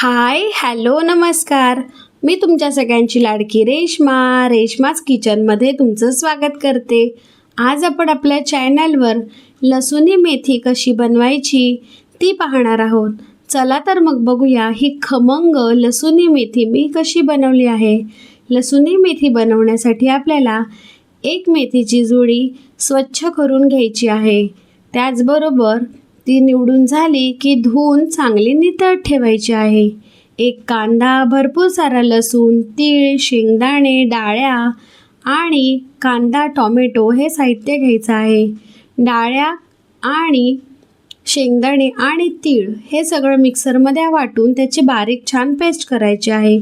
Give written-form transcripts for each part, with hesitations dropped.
हाय, hello, नमस्कार. मी तुमच्या सगळ्यांची लाडकी रेश्माच किचनमध्ये तुमचं स्वागत करते. आज आपण आपल्या चॅनलवर लसूणी मेथी कशी बनवायची ती पाहणार आहोत. चला तर मग बघूया ही खमंग लसूणी मेथी मी कशी बनवली आहे. लसूणी मेथी बनवण्यासाठी आपल्याला एक मेथीची जुडी स्वच्छ करून घ्यायची आहे. त्याचबरोबर ती निवडून झाली की धुवून चांगली नितळ ठेवायची आहे. एक कांदा, भरपूर सारा लसूण, तीळ, शेंगदाणे, डाळ्या आणि कांदा, टोमॅटो हे साहित्य घ्यायचं आहे. डाळ्या आणि शेंगदाणे आणि तीळ हे सगळं मिक्सरमध्ये वाटून त्याची बारीक छान पेस्ट करायची आहे.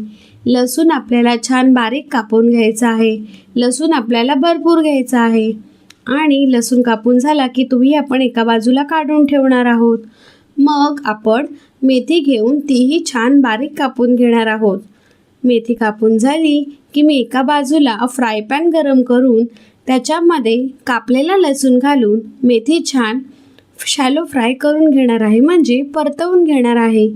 लसूण आपल्याला छान बारीक कापून घ्यायचा आहे. लसूण आपल्याला भरपूर घ्यायचा आहे आणि लसूण कापून झाला की तोही आपण एका बाजूला काढून ठेवणार आहोत. मग आपण मेथी घेऊन तीही छान बारीक कापून घेणार आहोत. मेथी कापून झाली की मी एका बाजूला फ्राय पॅन गरम करून त्याच्यामध्ये कापलेला लसूण घालून मेथी छान शॅलो फ्राय करून घेणार आहे, म्हणजे परतवून घेणार आहे,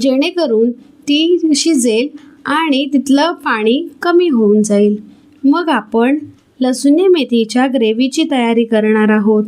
जेणेकरून ती शिजेल आणि तिथलं पाणी कमी होऊन जाईल. मग आपण लसूणी मेथीच्या ग्रेव्हीची तयारी करणार आहोत.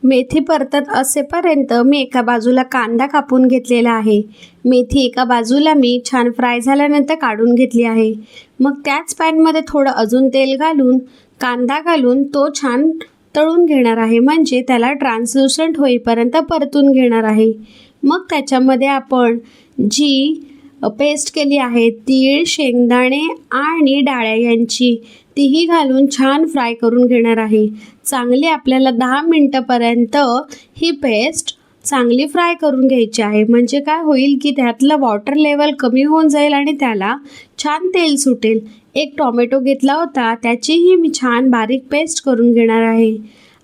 मेथी परतत असेपर्यंत मी एका बाजूला कांदा कापून घेतलेला आहे. मेथी एका बाजूला मी छान फ्राय झाल्यानंतर काढून घेतली आहे. मग त्याच पॅनमध्ये थोडं अजून तेल घालून कांदा घालून तो छान तळून घेणार आहे, म्हणजे त्याला ट्रान्सल्युसंट होईपर्यंत परतून घेणार आहे. मग त्याच्यामध्ये आपण जी पेस्ट केली आहे तीळ, शेंगदाणे आणि डाळ्या यांची, तीही घालून छान फ्राय करून घेणार आहे. चांगली आपल्याला 10 मिनटापर्यंत ही पेस्ट चांगली फ्राय करून घ्यायची आहे, म्हणजे काय होईल की त्यातलं वॉटर लेवल कमी होऊन जाईल आणि त्याला छान तेल सुटेल. एक टोमॅटो घेतला होता, त्याचीही मी छान बारीक पेस्ट करून घेणार आहे.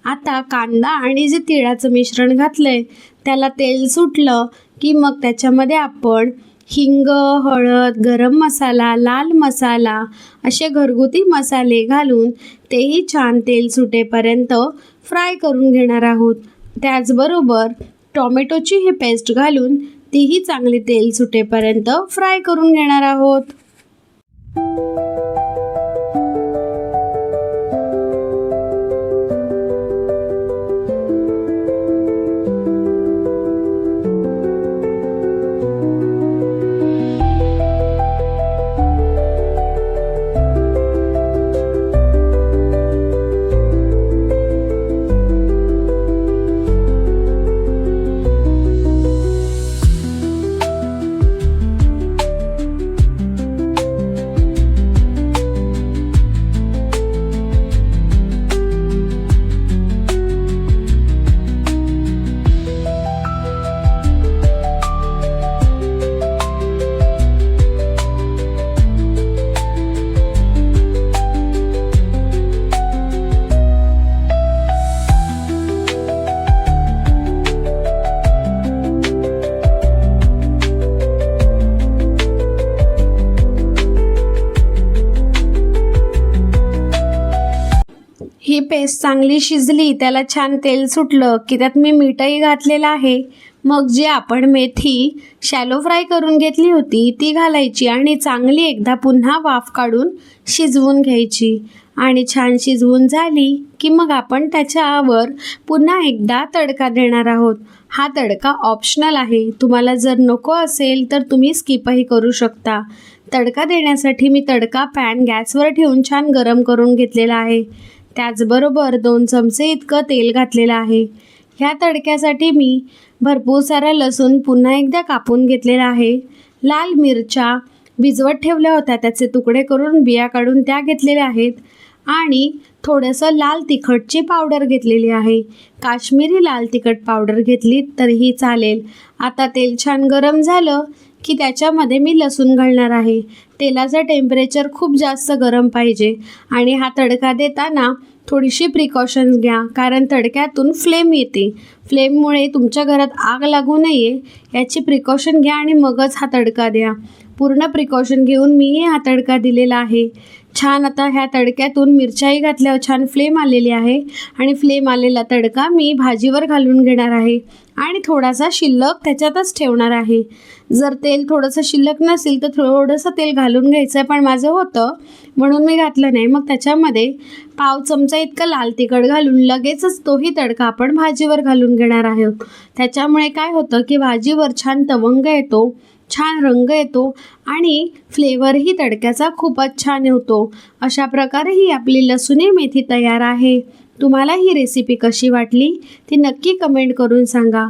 आता कांदा आणि जे तिळाचं मिश्रण घातलं आहे त्याला तेल सुटलं की मग त्याच्यामध्ये आपण हिंग, हळद, गरम मसाला, लाल मसाला असे घरगुती मसाले घालून तेही छान तेल सुटेपर्यंत फ्राय करून घेणार आहोत. त्याचबरोबर टोमॅटोची ही पेस्ट घालून तीही चांगली तेल सुटेपर्यंत फ्राय करून घेणार आहोत. ही पेस्ट चांगली शिजली, त्याला छान तेल सुटलं की त्यात मी मीठही घातलेलं आहे. मग जी आपण मेथी शॅलो फ्राय करून घेतली होती ती घालायची आणि चांगली एकदा पुन्हा वाफ काढून शिजवून घ्यायची. आणि छान शिजवून झाली की मग आपण त्याच्यावर पुन्हा एकदा तडका देणार आहोत. हा तडका ऑप्शनल आहे, तुम्हाला जर नको असेल तर तुम्ही स्किपही करू शकता. तडका देण्यासाठी मी तडका पॅन गॅसवर ठेवून छान गरम करून घेतलेला आहे. त्याचबरोबर 2 चमचे इतकं तेल घातलेलं आहे. ह्या तडक्यासाठी मी भरपूर सारा लसूण पुन्हा एकदा कापून घेतलेला आहे. लाल मिरच्या भिजवत ठेवल्या होत्या, त्याचे तुकडे करून बिया काढून त्या घेतलेल्या आहेत. आणि थोडंसं लाल तिखटची पावडर घेतलेली आहे. काश्मीरी लाल तिखट पावडर घेतली तरीही चालेल. आता तेल छान गरम झालं की त्याच्यामध्ये मी लसूण घालणार आहे. तेलाचं टेम्परेचर खूप जास्त गरम पाहिजे आणि हा तडका देताना थोडीशी प्रिकॉशन्स घ्या, कारण तडक्यातून फ्लेम येते. फ्लेममुळे तुमच्या घरात आग लागू नये याची प्रिकॉशन घ्या आणि मगच हा तडका द्या. पूर्ण प्रिकॉशन घेऊन मी हा तडका दिलेला आहे. छान आता ह्या तडक्यातून मिरच्याही घातल्यावर छान फ्लेम आलेली आहे आणि फ्लेम आलेला तडका मी भाजीवर घालून घेणार आहे आणि थोडासा शिल्लक त्याच्यातच ठेवणार आहे. जर तेल थोडंसं शिल्लक नसेल तर थोडंसं तेल घालून घ्यायचं आहे, पण माझं होतं म्हणून मी घातलं नाही. मग त्याच्यामध्ये पाव चमचा इतकं लाल तिखट घालून लगेचच तोही तडका आपण भाजीवर घालून घेणार आहोत. त्याच्यामुळे काय होतं की भाजीवर छान तवंग येतो, छान रंग येतो आणि फ्लेवरही तडक्याचा खूपच छान होतो. अशा प्रकारे ही आपली लसूणी मेथी तयार आहे. तुम्हाला ही रेसिपी कशी वाटली ती नक्की कमेंट करून सांगा.